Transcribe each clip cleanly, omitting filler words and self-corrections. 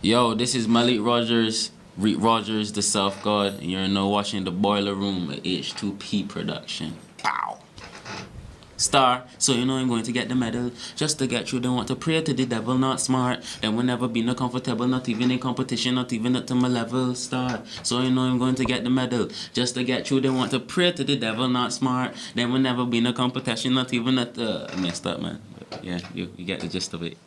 Yo, this is Malik Rogers, Riq Rogers, the Self God, and you're now watching the Boiler Room, a H2P production. Pow! Star, so you know I'm going to get the medal. Just to get through, they want to pray to the devil, not smart. Then will never be no comfortable, not even in competition, not even up to my level. Star, so you know I'm going to get the medal. Just to get through, they want to pray to the devil, not smart. Then will never be no competition, not even at the... I messed up, man. But yeah, you get the gist of it.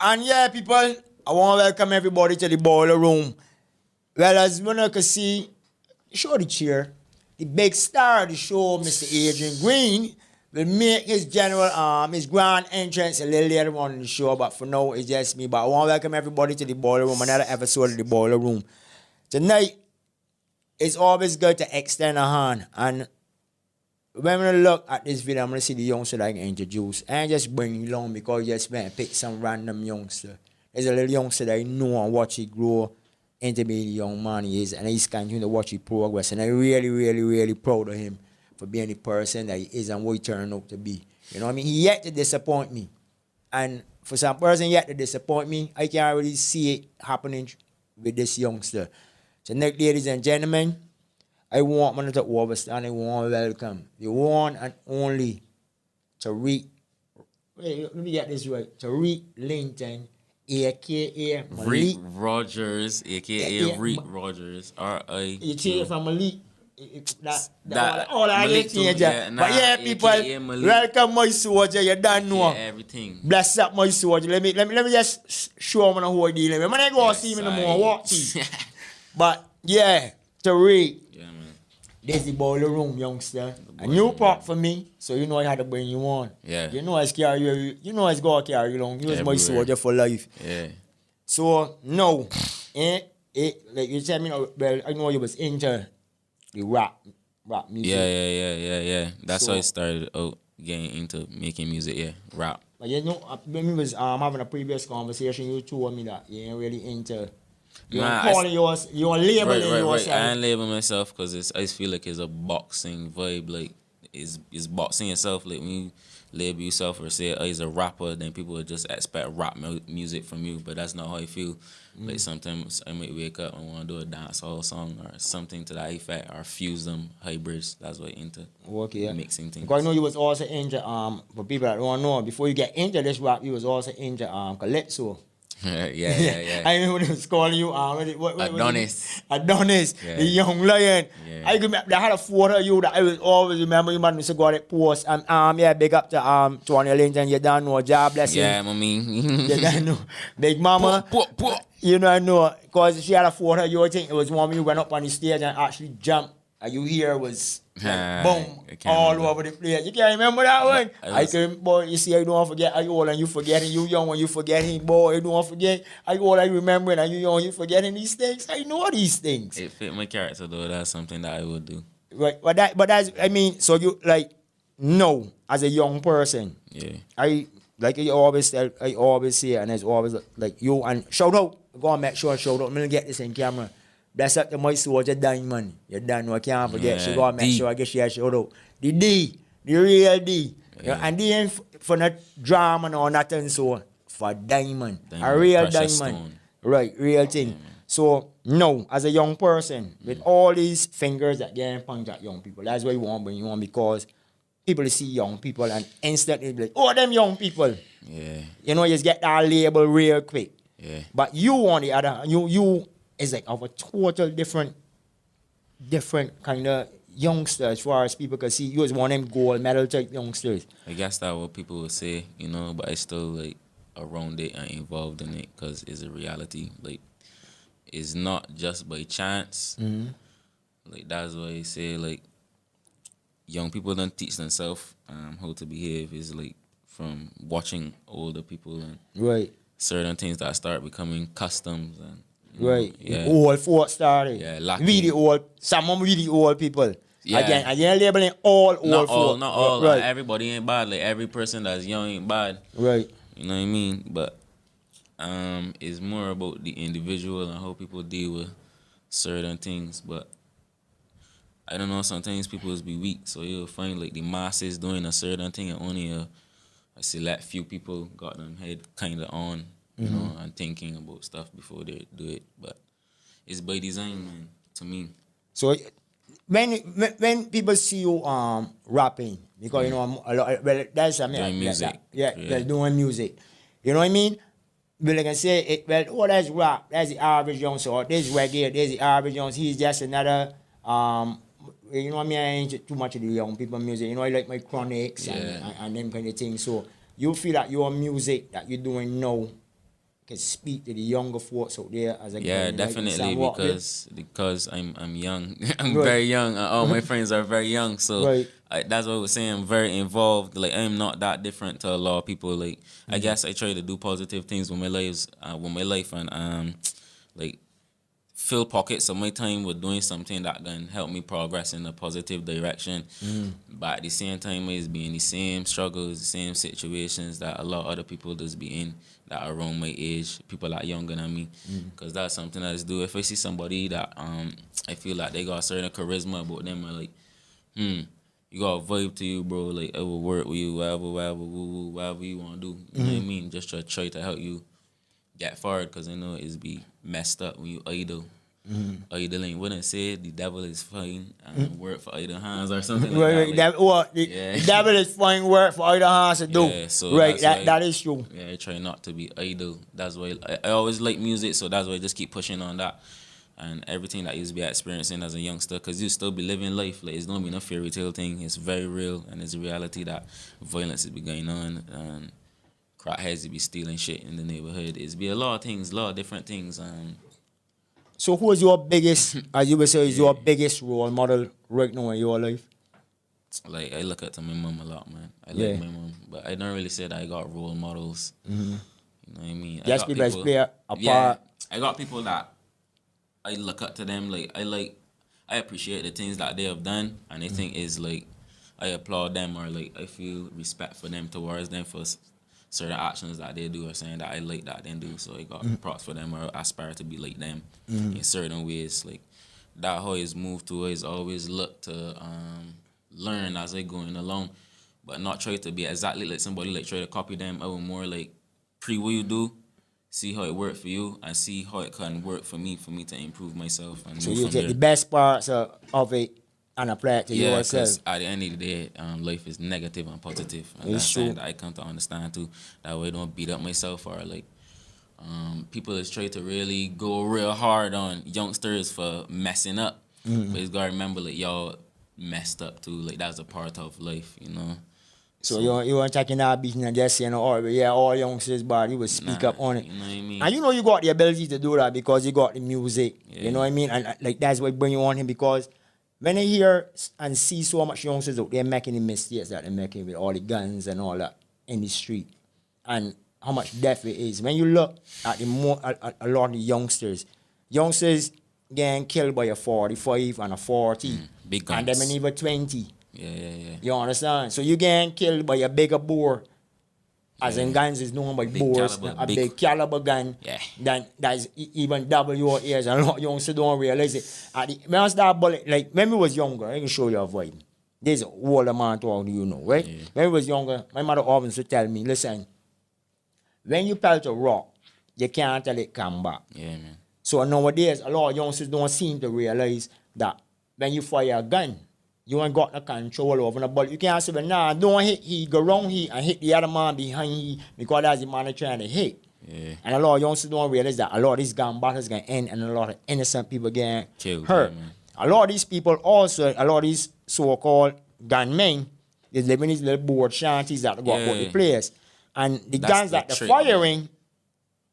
And yeah, people, I want to welcome everybody to the boiler room. Well, as you can see, show the chair. The big star of the show, Mr. Adrian Green, will make his his grand entrance a little later on in the show. But for now, it's just me. But I want to welcome everybody to the boiler room, another episode of the boiler room. Tonight, it's always good to extend a hand. And when I look at this video, I'm going to see the youngster that I can introduce. And just bring you along because you just went and pick some random youngster. There's a little youngster that I know and watch it grow into being the young man he is. And he's continuing to watch his progress. And I'm really, really, really proud of him for being the person that he is and what he turned out to be. You know what I mean? He yet to disappoint me. And for some person yet to disappoint me, I can't really see it happening with this youngster. So next, ladies and gentlemen, I want one to overstand. I want to welcome the one and only Riq. Wait, let me get this right. Riq Linton, aka Malik. Riq Rogers, aka Riq Rogers, R.I. You change it from Malik. All I get change. But yeah, people, welcome my soldier. You don't know. Yeah, everything. Bless up my soldier. Let me just show them who I deal with. When I go see me no more, walk see. But yeah, Riq. There's the boiler room, youngster. A new part for me, so you know I had to bring you on. Yeah. You know I carry you know I go carry you along. You was my soldier for life. Yeah. So no, like you tell me, well, I know you was into the rap music. Yeah. That's how I started out getting into making music. Yeah, rap. But you know, when we was having a previous conversation, you told me that you ain't really into. You're calling yours, you're labeling yourself. Right. I ain't label myself because I just feel like it's a boxing vibe. Like, it's boxing yourself. Like, when you label yourself or say, oh, he's a rapper, then people would just expect rap music from you. But that's not how I feel. Like, sometimes I might wake up and want to do a dancehall song or something to that effect or fuse them hybrids. That's what I'm into. Okay. Mixing things. Because I know you was also into, for people that don't know, before you get into this rap, you was also into Calypso. Yeah. I remember they was calling you Adonis. Adonis, the young lion. Yeah. I remember they had a photo of you that I was always remember you man used to go that post. Yeah, big up to Tony Linton, you don't know, job blessing. Yeah, mommy. You don't know. Big mama. You know I know. Because she had a photo of you, I think it was one when you went up on the stage and actually jumped. And you hear was like, boom, all over the place. You can't remember that one? I can, boy, you see, I don't forget. Are you old and you forgetting? You young when you forgetting, boy, you don't forget. Are you old and you remembering? And you young, you forgetting these things? I know these things. It fit my character, though. That's something that I would do. Right, but that's, I mean, so you, like, no, as a young person. Yeah. I always say, and it's always, like, you, and shout out, go and make sure, shout out, I'm going to get this in camera. That's up to my soldier Diamond. You don't know, I can't forget. Yeah, she got to make sure I get she a shout out. The D, the real D. Yeah. And they ain't for not drama or nothing so. For Diamond. A real Diamond. Stone. Right, real thing. So, no, as a young person, with all these fingers that get point at young people, that's why you want to bring you on because people see young people and instantly be like, oh, them young people. Yeah. You know, you just get that label real quick. Yeah. But you on the other, you is like of a total different kind of youngster as far as people can see. You was one of them gold medal type youngsters. I guess that's what people would say, you know, but I still like around it and involved in it because it's a reality. Like, it's not just by chance. Mm-hmm. Like, that's why I say, like, young people don't teach themselves how to behave. Is like from watching older people and right. certain things that start becoming customs and right. Yeah. Old folk started. Yeah, lucky. Really old. Some really old people. Again, I ain't labeling all Not for all, not all. right. Everybody ain't bad. Like every person that's young ain't bad. Right. You know what I mean? But it's more about the individual and how people deal with certain things. But I don't know. Sometimes people be weak, so you'll find like the masses doing a certain thing, and only a select few people got them head kind of on, you know, and thinking about stuff before they do it. But it's by design, man. To me. So when people see you rapping, because you know a lot, well that's Doing music. They're doing music. You know what I mean? Well, like I say, that's rap. That's the average youngster. Or this reggae. There's the average youngster. He's just another you know what I mean? I ain't too much of the young people music. You know, I like my chronics and them kind of things. So you feel that your music that you're doing now can speak to the younger folks out there as a definitely because I'm young. I'm very young. All my friends are very young, so that's what I was saying. I'm very involved. Like I'm not that different to a lot of people. Like I guess I try to do positive things with my life, and like fill pockets of my time with doing something that can help me progress in a positive direction. But at the same time, it's being the same struggles, the same situations that a lot of other people just be in that are around my age, people that are younger than me. Because that's something I just do. If I see somebody that I feel like they got a certain charisma about them, I'm like, you got a vibe to you, bro. Like I will work with you, whatever you want to do. You know what I mean? Just try to help you get forward, because I know it's be messed up when you idle. Idling, wouldn't say the devil is fine and work for idle hands or something like that. The devil is fine work for idle hands to do. Yeah, so that is true. Yeah, I try not to be idle. That's why I always like music, so that's why I just keep pushing on that. And everything that you used to be experiencing as a youngster, because you still be living life. Like, it's not be no fairy tale thing. It's very real, and it's a reality that violence is be going on, and crackheads be stealing shit in the neighborhood. It's be a lot of things, a lot of different things. So who is your biggest, as you would say, is your biggest role model right now in your life? Like, I look up to my mom a lot, man. I like my mom, but I don't really say that I got role models. You know what I mean? Yes, people play a part. Yeah, I got people that I look up to them. Like, I appreciate the things that they have done, and I think is like, I applaud them, or like I feel respect for them towards them for certain actions that they do, or saying that I like that they do. So I got props for them, or aspire to be like them in certain ways. Like that how is moved to is always look to learn as I going along, but not try to be exactly like somebody, like try to copy them. I will more like what you do, see how it worked for you, and see how it can work for me to improve myself. And so you take the best parts of it and apply it to yourself. Because at the end of the day, life is negative and positive. And that's something that I come to understand too. That way I don't beat up myself, or like people is trying to really go real hard on youngsters for messing up. But you gotta remember, like, y'all messed up too. Like, that's a part of life, you know. So you weren't taking that beating and just saying, all youngsters bad, you would speak up on it. You know what I mean? And you know you got the ability to do that because you got the music. You know what I mean? And like that's what bring you on him, because when I hear and see so much youngsters out there making the mistakes that they're making with all the guns and all that in the street, and how much death it is. When you look at a lot of the youngsters getting killed by a 45 and a 40, big guns. and them in even 20. Yeah. You understand? So you getting killed by a bigger bore. As in guns is known by bores, a big caliber gun. Then that's even double your ears, and a lot of youngsters don't realize it. When I start bullet, like when we was younger, I can show you a vibe. There's an older man talking to you know, right? When we was younger, my mother always would tell me, listen, when you pelt a rock, you can't tell it come back. Yeah, man. So nowadays, a lot of youngsters don't seem to realize that when you fire a gun, you ain't got no control over the bullet. You can't say, nah, don't hit he, go wrong he, and hit the other man behind he, because that's the man they're trying to hit. Yeah. And a lot of youngsters don't realize that a lot of these gun battles going to end, and a lot of innocent people getting hurt. A lot of these people also, a lot of these so-called gunmen, they live in these little board shanties that go about the place. And the guns that they're firing,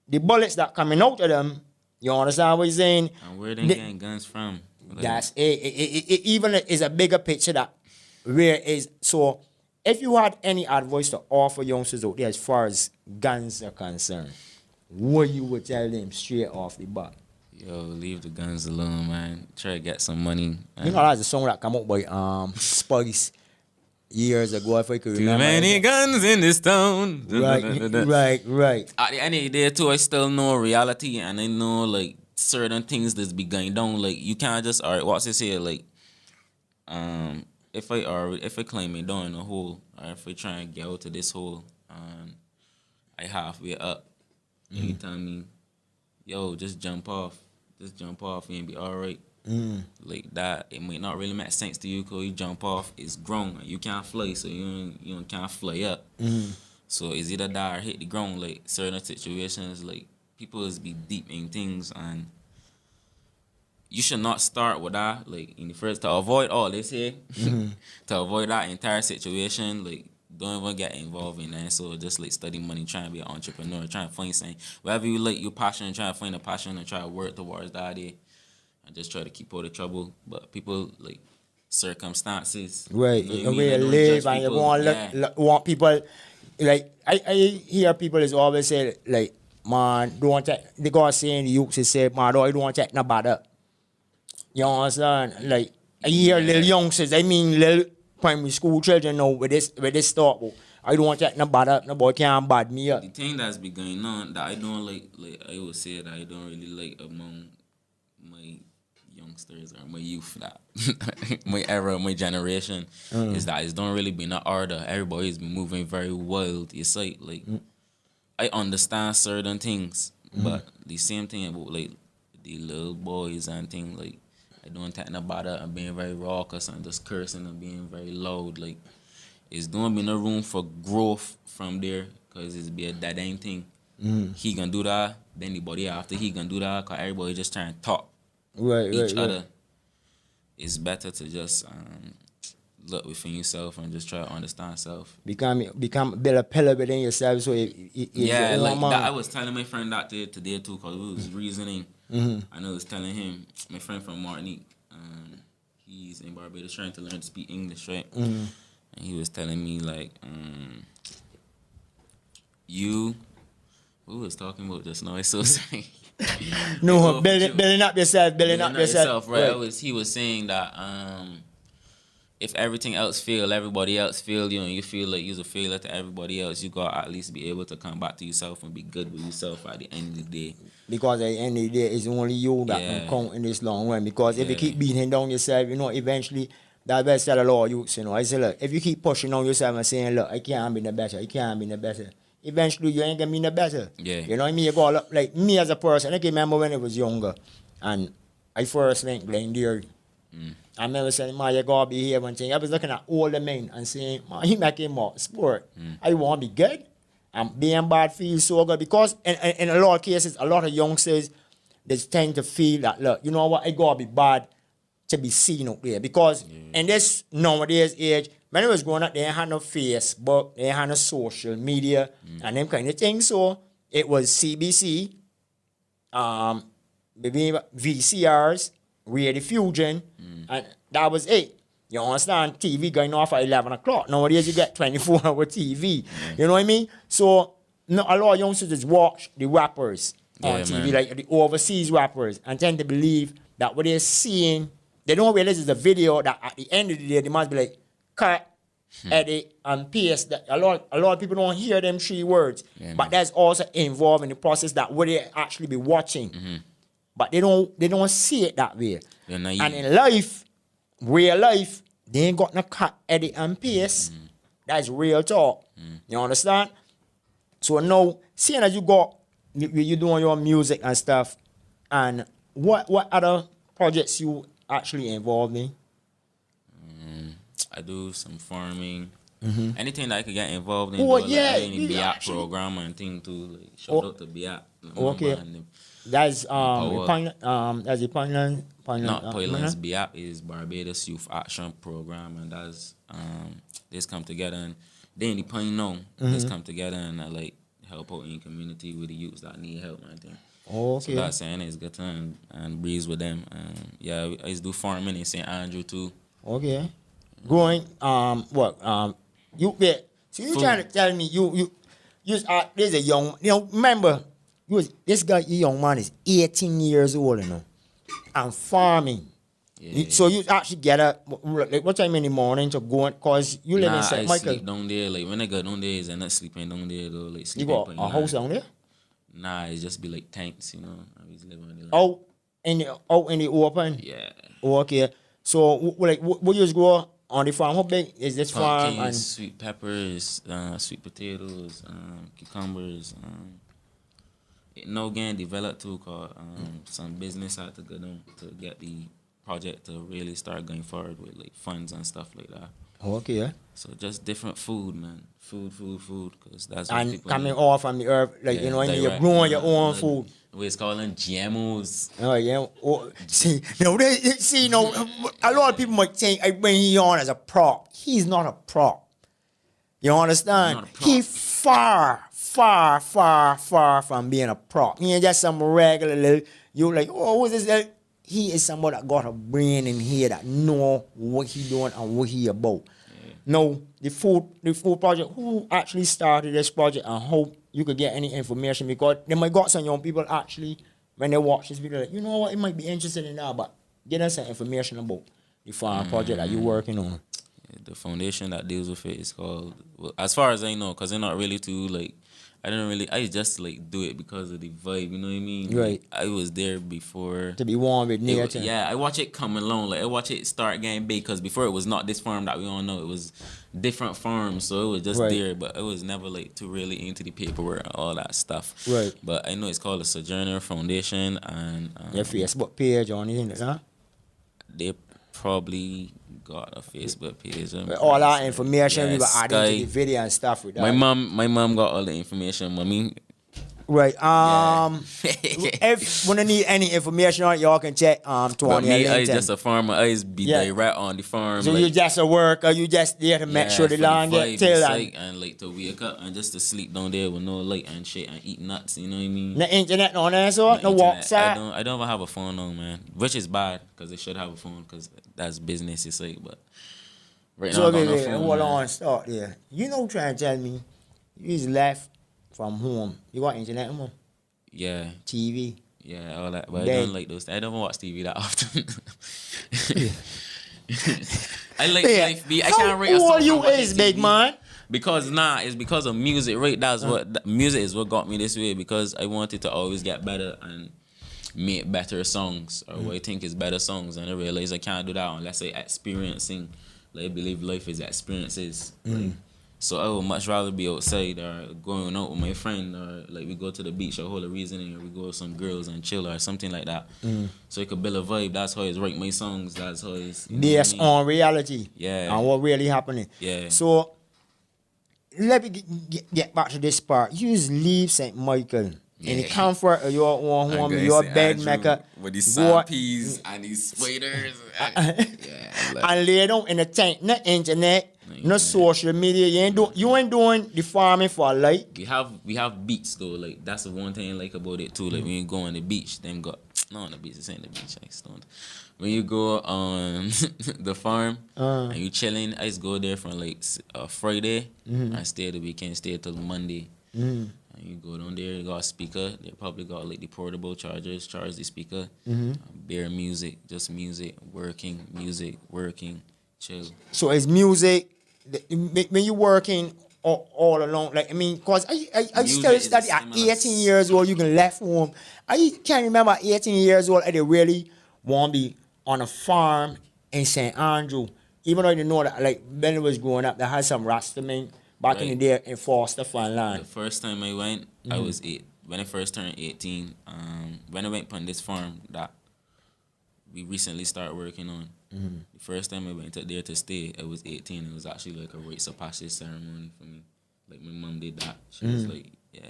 the bullets that coming out of them, you understand what I'm saying? And where they getting guns from? Like, that's it even is a bigger picture that where is. So if you had any advice to offer youngsters out there as far as guns are concerned, what you would tell them straight off the bat? Yo, leave the guns alone, man. Try to get some money. Man. You know that's a song that come out by Spice years ago, if I could Too remember. many guns in this town. Right. At the end of the day, too, I still know reality, and I know like certain things that's be going down. Like you can't just alright. What's this here? Like, if I claim me down in a hole, or if I try and get out of this hole, and I halfway up, you tell me, yo, just jump off, you ain't be alright. Like that, it might not really make sense to you because you jump off, it's grown, you can't fly, so you can't fly up. So it's either that or hit the ground. Like certain situations, like people is be deep in things, and you should not start with that. Like in the first, to avoid all this here, to avoid that entire situation, like don't even get involved in that. So just like study money, trying to be an entrepreneur, trying to find something, whatever you like, your passion, trying to find a passion and try to work towards that idea. I just try to keep out of trouble, but people like circumstances. Right, You you know what I mean? will I don't live judge and you people. want want people like I hear people is always say like, man, don't take the God saying the youth is say, man, I don't want to take no bother. You understand? Like I hear little youngsters, I mean little primary school children now with this talk. I don't want to take no bother, no boy can't bad me up. The thing that's been going on that I don't like I always say that I don't really like among my youngsters or my youth, that my era, my generation, is that it's don't really been an order. Everybody's been moving very wild. It's like I understand certain things, but the same thing about like the little boys and things, like I don't take no bother and being very raucous and just cursing and being very loud. Like it's don't be no room for growth from there, because it's be a dead end thing. He gonna do that, then the body after he gonna do that, because everybody just trying to talk each other. It's better to just look within yourself and just try to understand self. Become build a pillar within yourself. So like that, I was telling my friend that today too, because we was reasoning. And I was telling him, my friend from Martinique, he's in Barbados trying to learn to speak English, right? And he was telling me like, we was talking about just now. It's so sorry. No, building up yourself, right? He was saying that if everything else fail, everybody else fail, you feel like you're a failure to everybody else, you gotta at least be able to come back to yourself and be good with yourself at the end of the day. Because at the end of the day, it's only you that can count in this long run. Because if you keep beating down yourself, eventually that's what I said a lot of youths, I say, look, if you keep pushing on yourself and saying, look, I can't be the better, eventually you ain't gonna be no better. Yeah. You know what I mean? You go up, like me as a person, I can remember when I was younger and I first went Glendale. I remember saying, man, you gotta be here one thing. I was looking at all the men and saying, man, he making more sport. I wanna be good. And being bad feels so good, because in a lot of cases, a lot of youngsters, they tend to feel that, look, you know what, I gotta be bad to be seen up there. Because in this nowadays age, when I was growing up, they ain't had no Facebook, they ain't had no social media, and them kind of things. So it was CBC, maybe VCRs, Radio Fusion, and that was it. You understand? TV going off at 11 o'clock. Nowadays, you get 24-hour TV. You know what I mean? So a lot of youngsters just watch the rappers on TV, man. Like the overseas rappers, and tend to believe that what they're seeing, they don't realize it's a video that at the end of the day, they must be like, cut, edit, and paste. That a lot of people don't hear them 3 words. But that's also involved in the process that what they actually be watching. But they don't see it that way. And in life, real life, they ain't got no cut, edit, and paste. That's real talk. You understand? So now, seeing as you doing your music and stuff, and what other projects you actually involved in? I do some farming. Anything that I could get involved in. Any BIAP program and thing too. Like, shout out to BIAP. Okay. That's that's the Pinelands. Not Pinelands. BIAP is Barbados Youth Action Program, and that's they come together, and they in the Pine now. They come together and like help out in the community with the youths that need help and thing. Okay. So that's saying it's good time and breeze with them. I used to do farming in St. Andrew too. Okay. Growing you so you trying to tell me you there's a young, remember This guy, young man, is 18 years old, you know, and farming. Yeah. So you actually get up, like, what time in the morning to go, because you live in St. I Michael. sleep down there. Like, when I go down there, is I'm not sleeping down there, though. Like, You sleeping got a house down there? Nah, it just be like tanks, you know. I always live on the land. Out in the open? Yeah. Oh, okay. So, what you just grow on the farm? How big is this farm? Pumpkins, And sweet peppers, sweet potatoes, cucumbers. It no again developed too, cause some business had to go down to get the project to really start going forward with like funds and stuff like that. okay, yeah. So just different food, man. Food, cause that's what And people coming need. off from the earth, like, you know, and you're growing your own food. We call them GMOs. Oh, yeah. Oh, see, a lot of people might think I bring you on as a prop. He's not a prop. You understand? He's not a prop. He far from being a prop. He ain't just some regular little, you like, oh, what's this? He is somebody that got a brain in here that know what he doing and what he about. Yeah. Now, the food project, who actually started this project and how you could get any information, because they might got some young people actually, when they watch this video, like, you know what, it might be interested in that, but get us some information about the farm project that you're working on. Yeah, the foundation that deals with it is called, well, as far as I know, because they're not really too, like, I just like do it because of the vibe, you know what I mean? Right. Like, I was there before. To be warm with nature. Yeah, I watch it come along. Like, I watch it start getting big, because before it was not this farm that we all know. It was different farms, so it was just there, but it was never like too really into the paperwork and all that stuff. Right. But I know it's called the Sojourner Foundation, and Your Facebook page or anything like that? they probably got a Facebook page. With all that information, we were Sky. adding to the video and stuff with that. My mom got all the information, mommy. Right. If when you need any information on it, y'all can check But Tony me, and I LinkedIn. just a farmer. I just be direct on the farm. So like, you just a worker, you just there to make sure the for land vibe get and tilled sake, and and like to wake up and just to sleep down there with no light and shit and eat nuts. You know what I mean? the internet on there, so no internet, WhatsApp. I don't even have a phone on, man. Which is bad, because they should have a phone, because that's business, it's like. But right now, So I got no baby, phone, hold man. on, start there. You know, trying to tell me, you just left from home. You got internet home, Yeah, TV. yeah, all that. But Then- I don't like those. I don't watch TV that often. I like life. I can't rate a How song old you from watching is, big TV. man? Because it's because of music, right? That's music is what got me this way, because I wanted to always get better and make better songs, or what I think is better songs, and I realized I can't do that unless I experiencing. Like, I believe life is experiences. Like, so I would much rather be outside or going out with my friend, or like we go to the beach or hold a reasoning, or we go with some girls and chill or something like that. So it could build a vibe. That's how I write my songs. That's how it's Based on reality. Yeah. And what really happening. Yeah. So let me get back to this part. You just leave St. Michael in the comfort of your own home, your bed maker. with these go- peas and these spiders. And lay down in the tank, no internet, no social media. You ain't doing the farming for life. We have beats though. Like, that's the one thing I like about it too. Like, when you go on the beach, them got no on the beach. This ain't the beach. I stoned. When you go on the farm and you chilling, I just go there from like Friday and stay the weekend, stay till Monday. And you go down there, you got a speaker. They probably got like the portable chargers, charge the speaker. Bare music, just music, working, chill. So it's music. When you working all alone, like, I mean, cause I Music still is study a at similar 18 years old. You can left home. I can't remember at 18 years old. I did really want to be on a farm in St. Andrew. Even though I didn't know that, like, when I was growing up, they had some Rastaman back in the day in Foster Farmland. The first time I went, I was 8. When I first turned 18, when I went on this farm that we recently started working on, the first time I went there to stay, I was 18. It was actually like a rites of passage ceremony for me. Like, my mom did that. She was like, yeah,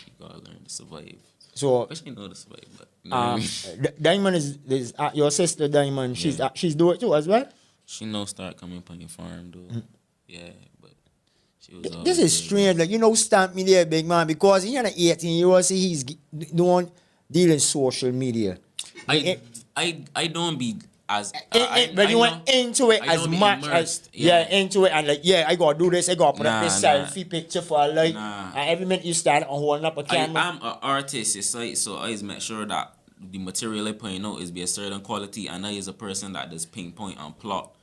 you gotta learn to survive. So, I wish I know to survive, but you know what I mean? Diamond is your sister Diamond. She's doing it too as well. She start coming up on your farm though. Yeah, but she was. This is strange. Like, stamp me there, big man, because he had an 18-year-old. See, he's dealing social media. I don't be as But you went into it I as don't be much immersed, as into it and like I gotta do this, I gotta put up this Nah. selfie picture for like Nah. and every minute you stand and holding up a camera. I'm an artist, it's like, so I always make sure that the material I putting out is be a certain quality, and I is a person that does pinpoint and plot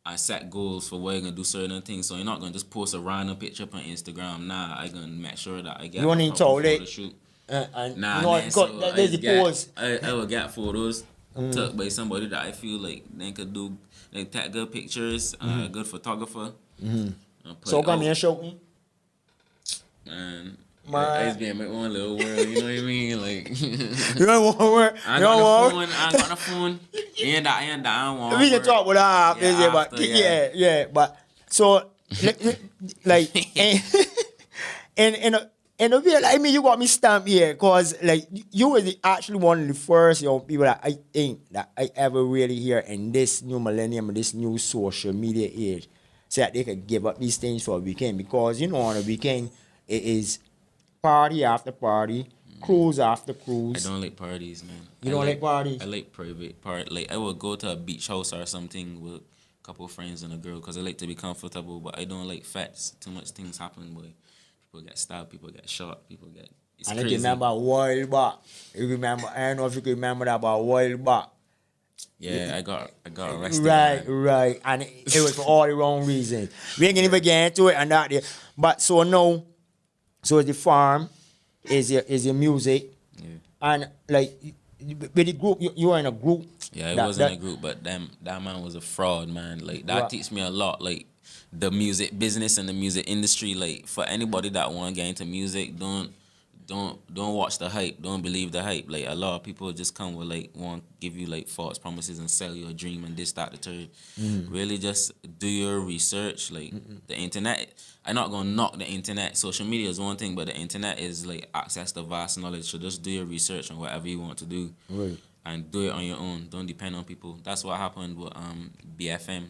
and set goals for where you're gonna do certain things. So you're not gonna just post a random picture up on Instagram. Nah, I gonna make sure that I get You ain't told it. photo shoot. And Nah, you know man, what, so there's the pose. I will get photos took by somebody that I feel like they could do, they take good pictures, a good photographer. And put So it come out. here and show me. Man, Man. I just be in my own little world, you know what I mean? Like, You know what? I ain't got no phone. And I want. We can talk with her, Yeah, but after, yeah. But so like in a way, like, I mean, you got me stamped here because like you were actually one of the first people that I think that I ever really hear in this new millennium, this new social media age, say that they could give up these things for a weekend, because on a weekend it is party after party, cruise after cruise. I don't like parties, man. You don't like parties? I like private part. Like, I would go to a beach house or something with a couple of friends and a girl, because I like to be comfortable, but I don't like fats. Too much things happen, boy. People get stabbed, people get shot, people get... It's And I crazy. remember a while back. I don't know if you can remember that, but a while back. Yeah, I got arrested. Right, man. right. And it was for all the wrong reasons. We ain't gonna even get into it and that there. But so now, so the farm is your music. Yeah. And like with the group, you were in a group. Yeah, it wasn't a group, but that man was a fraud, man. Like, that Right. teach me a lot. Like, the music business and the music industry. Like, for anybody that want to get into music, don't watch the hype. Don't believe the hype. Like, a lot of people just come with like want to give you like false promises and sell you a dream and this, that, the third. Really, just do your research. Like, the internet. I'm not gonna knock the internet. Social media is one thing, but the internet is like access to vast knowledge. So just do your research on whatever you want to do. Right. And do it on your own. Don't depend on people. That's what happened with BFM.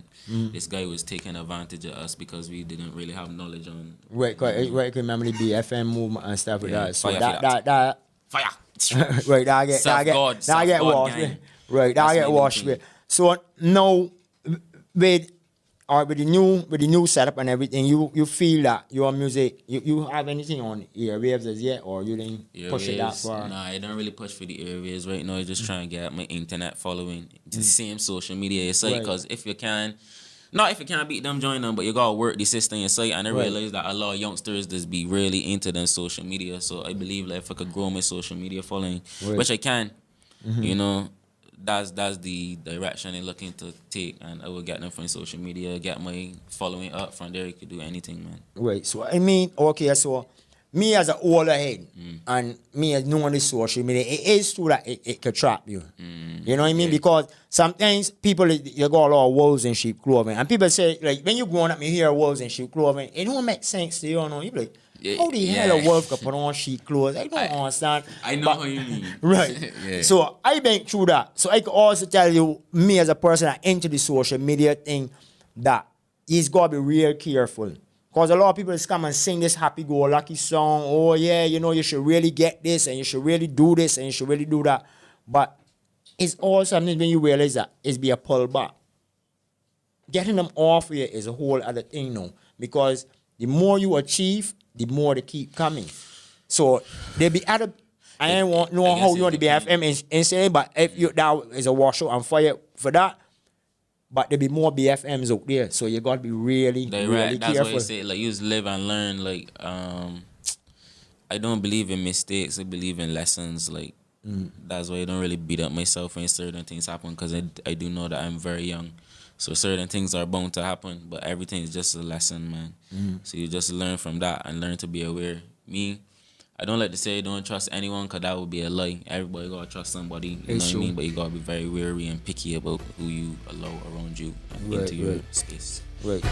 This guy was taking advantage of us because we didn't really have knowledge on... Right, I can remember the BFM movement and stuff like that. So fire that Fire! right, that get Self-God washed. gang. Right, that That's get my new washed. thing. So now with the new setup and everything, you feel that your music, you have anything on airwaves as yet, or you didn't push it that far? Nah, I don't really push for the airwaves right now. I'm just trying to get my internet following. It's the same social media site, because if you can't beat them, join them, but you gotta work the system your site. And I realize that a lot of youngsters just be really into them social media. So I believe like if I could grow my social media following, which I can, that's the direction I'm looking to take, and I will get them from social media, get my following up from there. You could do anything, man. Right. So I mean, okay, so me as an older head and me as knowing this social media, it is true that it could trap you. You know what I mean? Yeah. Because sometimes people, you got a lot of wolves in sheep clothing, and people say, like, when you growing up, you hear wolves in sheep clothing, it don't make sense to you, you know? You be like, how the hell a wolf could put on sheep clothes? I don't understand. I know what you mean. Right. Yeah. So I been through that. So I could also tell you, me as a person that into the social media thing, that he's got to be real careful. Because a lot of people just come and sing this happy-go-lucky song. Oh, yeah, you should really get this, and you should really do this, and you should really do that. But it's all something when you realize that it's be a pullback. Getting them off here is a whole other thing now. Because the more you achieve, the more they keep coming. So they be other. I ain't want know how you want to be FM insane, but if you that is a washout and fire for that. But there be more BFMs out there, so you gotta be really That's careful. why I say, like, you just live and learn. Like, I don't believe in mistakes. I believe in lessons. Like, that's why I don't really beat up myself when certain things happen, because I do know that I'm very young. So certain things are bound to happen, but everything is just a lesson, man. So you just learn from that and learn to be aware. Me, I don't like to say don't trust anyone, because that would be a lie. Everybody got to trust somebody, you know what I mean? But you got to be very wary and picky about who you allow around you and into your space. Right.